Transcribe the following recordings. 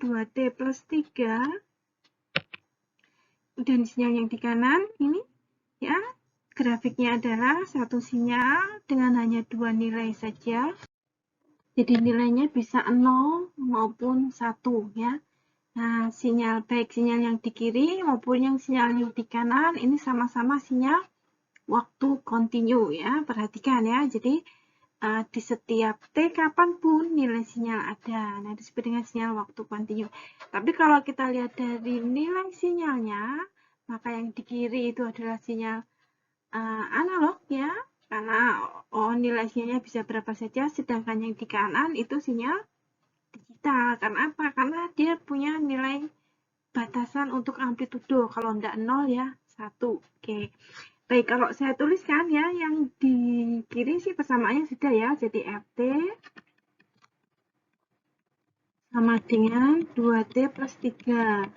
2T plus 3. Dan sinyal yang di kanan ini ya, grafiknya adalah satu sinyal dengan hanya dua nilai saja. Jadi nilainya bisa 0 maupun 1 ya. Nah, baik sinyal yang di kiri maupun sinyal yang di kanan ini sama-sama sinyal waktu kontinu ya. Perhatikan ya. Jadi di setiap T kapanpun nilai sinyal ada. Nah, disebut dengan sinyal waktu kontinu. Tapi kalau kita lihat dari nilai sinyalnya, maka yang di kiri itu adalah sinyal analog ya. Karena nilai sinyalnya bisa berapa saja, sedangkan yang di kanan itu sinyal digital. Karena apa? Karena dia punya nilai batasan untuk amplitudo. Kalau enggak 0 ya 1. Oke. Baik, kalau saya tuliskan ya, yang di kiri sih persamaannya sudah ya. Jadi FT sama dengan 2T plus 3.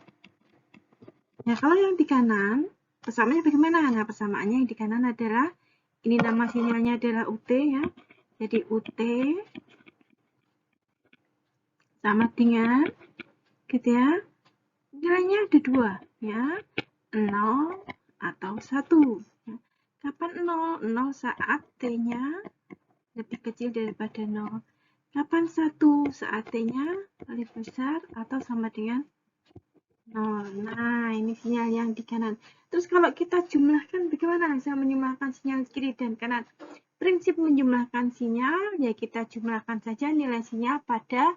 Nah, kalau yang di kanan, persamaannya bagaimana? Nah, persamaannya yang di kanan adalah, ini nama sinyalnya adalah UT ya. Jadi UT sama dengan, gitu ya, nilainya ada dua ya, 0 atau 1. Kapan 0? 0 saat T-nya lebih kecil daripada 0. Kapan 1? Saat T-nya lebih besar atau sama dengan 0. Nah, ini sinyal yang di kanan. Terus kalau kita jumlahkan, bagaimana bisa menjumlahkan sinyal kiri dan kanan? Prinsip menjumlahkan sinyal, ya kita jumlahkan saja nilai sinyal pada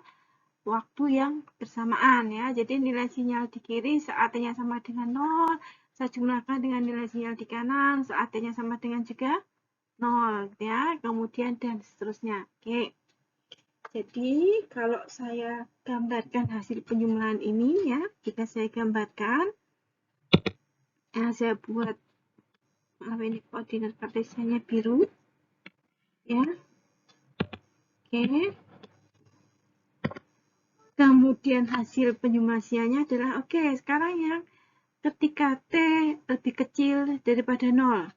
waktu yang bersamaan ya. Jadi nilai sinyal di kiri saat T-nya sama dengan 0, saya jumlahkan dengan nilai sinyal di kanan saat T-nya sama dengan juga 0 ya. Kemudian dan seterusnya. Oke. Jadi kalau saya gambarkan hasil penjumlahan ini ya, jika saya gambarkan, saya buat ini koordinat kartesiannya biru ya. Oke. Kemudian hasil penjumlahannya adalah sekarang yang ketika T lebih kecil daripada 0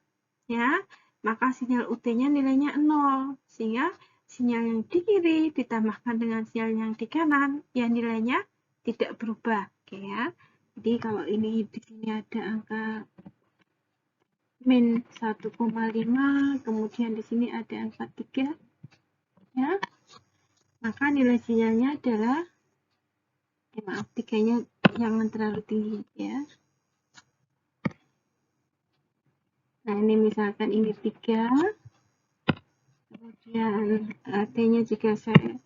ya, maka sinyal UT-nya nilainya 0, sehingga sinyal yang di kiri ditambahkan dengan sinyal yang di kanan ya nilainya tidak berubah. Oke ya. Jadi kalau ini di sini ada angka min 1,5, kemudian di sini ada angka 3 ya, maka nilai sinyalnya adalah maaf, 3-nya jangan terlalu tinggi ya. Nah, ini misalkan ini 3, kemudian T-nya juga saya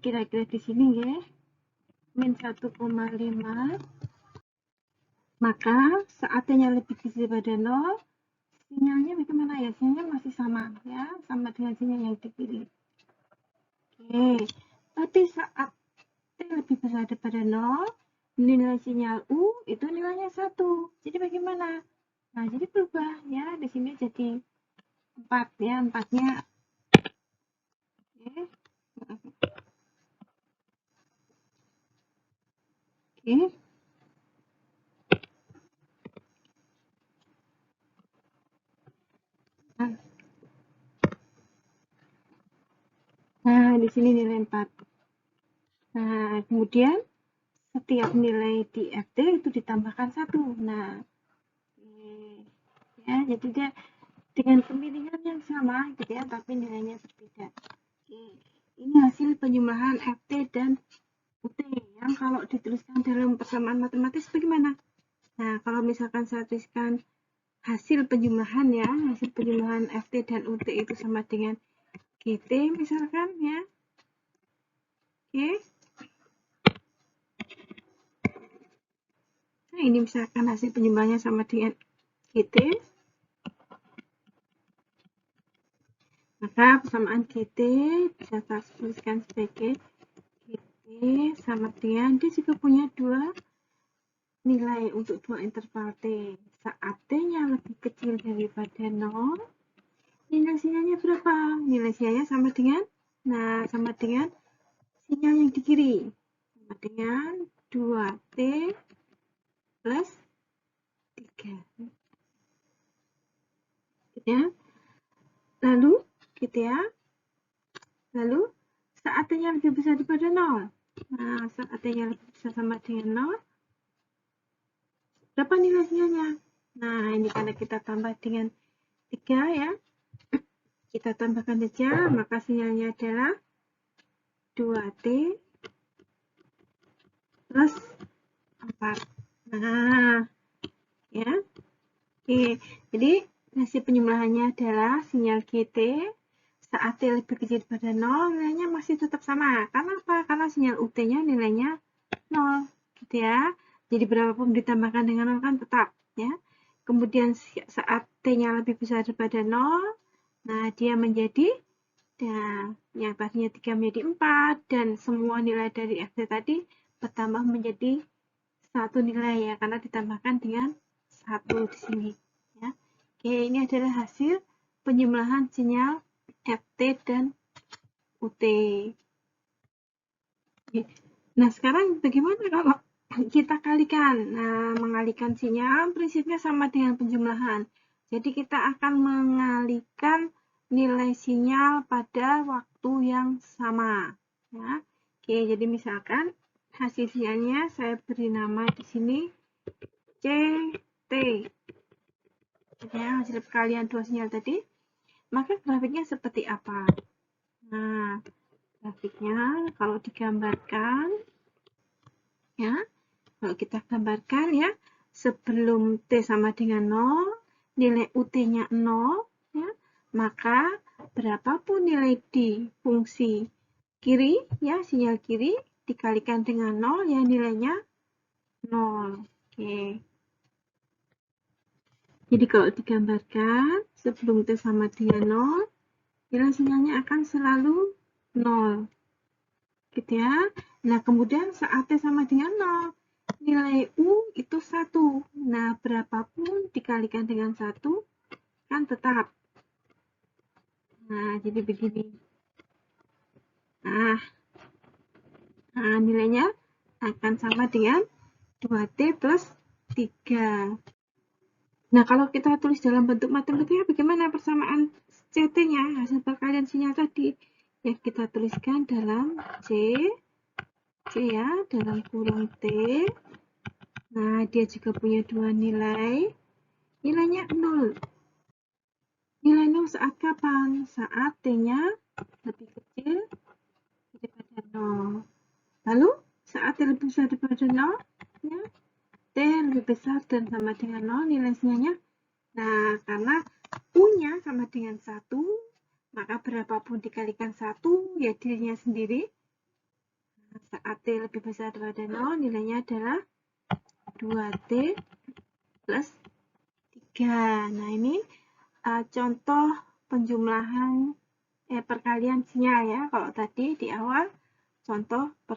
kira-kira di sini ya, min 1,5, maka saat T-nya lebih kecil daripada 0, sinyalnya bagaimana ya? Sinyalnya masih sama ya, sama dengan sinyal yang di kiri. Oke, tapi saat T lebih besar daripada 0, nilai sinyal U itu nilainya 1. Jadi bagaimana? Nah, jadi berubah ya, di sini jadi 4 ya, 4-nya oke. Nah, di sini nilai 4. Nah, kemudian setiap nilai di FT itu ditambahkan 1. Nah, ya, jadi dia dengan pemilihan yang sama gitu ya, tapi nilainya berbeda. Ini hasil penjumlahan FT dan UT yang kalau dituliskan dalam persamaan matematis bagaimana? Nah, kalau misalkan saya tuliskan hasil penjumlahan ya, hasil penjumlahan FT dan UT itu sama dengan GT misalkan ya. Oke. Nah, ini misalkan hasil penjumlahannya sama dengan GT. Maka persamaan GT bisa saya tuliskan sebagai GT sama dengan, dia juga punya dua nilai untuk dua interval T. Saat T-nya lebih kecil daripada 0, nilai sinyalnya berapa? Nilai sinyalnya sama dengan, sama dengan sinyal yang di kiri. Sama dengan 2T plus 3. Gitu ya. Lalu, gitu ya. Lalu, saat T-nya lebih besar daripada 0. Nah, saat T-nya lebih besar sama dengan 0, berapa nilai sinyalnya? Nah, ini karena kita tambah dengan 3 ya. Kita tambahkan saja, maka sinyalnya adalah 2T plus 4. Nah, ya. Oke, jadi hasil penjumlahannya adalah sinyal GT saat T lebih kecil daripada 0, nilainya masih tetap sama. Karena apa? Karena sinyal UT-nya nilainya 0, gitu ya. Jadi berapapun ditambahkan dengan 0 kan tetap, ya. Kemudian saat T-nya lebih besar daripada 0, nah dia menjadi, dan yang tadinya 3 menjadi 4, dan semua nilai dari FT tadi bertambah menjadi satu nilai ya, karena ditambahkan dengan 1 di sini. Ya. Oke, ini adalah hasil penjumlahan sinyal FT dan UT. Nah, sekarang bagaimana kalau kita kalikan? Nah, mengalikan sinyal prinsipnya sama dengan penjumlahan. Jadi kita akan mengalikan nilai sinyal pada waktu yang sama. Ya. Oke, jadi misalkan hasil sinyalnya saya beri nama di sini CT. Ya, hasil perkalian dua sinyal tadi. Maka grafiknya seperti apa? Nah, grafiknya kalau digambarkan, ya, kalau kita gambarkan ya, sebelum T sama dengan 0, nilai UT-nya 0, ya, maka berapapun nilai di fungsi kiri, ya, sinyal kiri, dikalikan dengan 0, ya nilainya 0. Oke. Jadi kalau digambarkan, sebelum T sama dengan 0, nilai sinyalnya akan selalu 0. Gitu ya. Nah, kemudian saat T sama dengan 0, nilai U itu 1. Nah, berapapun dikalikan dengan 1, kan tetap. Nah, jadi begini. Nah, nilainya akan sama dengan 2T plus 3. Nah, kalau kita tulis dalam bentuk matematika, bagaimana persamaan CT-nya, hasil perkalian sinyal tadi? Ya, kita tuliskan dalam C ya, dalam kurung T. Nah, dia juga punya dua nilai. Nilainya 0. Nilai 0 saat kapan? Saat T-nya lebih kecil daripada 0. Lalu, saat T lebih besar daripada 0, ya, T lebih besar dan sama dengan 0 nilai sinyalnya. Nah, karena U-nya sama dengan 1, maka berapapun dikalikan 1, ya dirinya sendiri. Nah, saat T lebih besar daripada 0, nilainya adalah 2T plus 3. Nah, ini contoh penjumlahan perkalian sinyal ya. Kalau tadi di awal contoh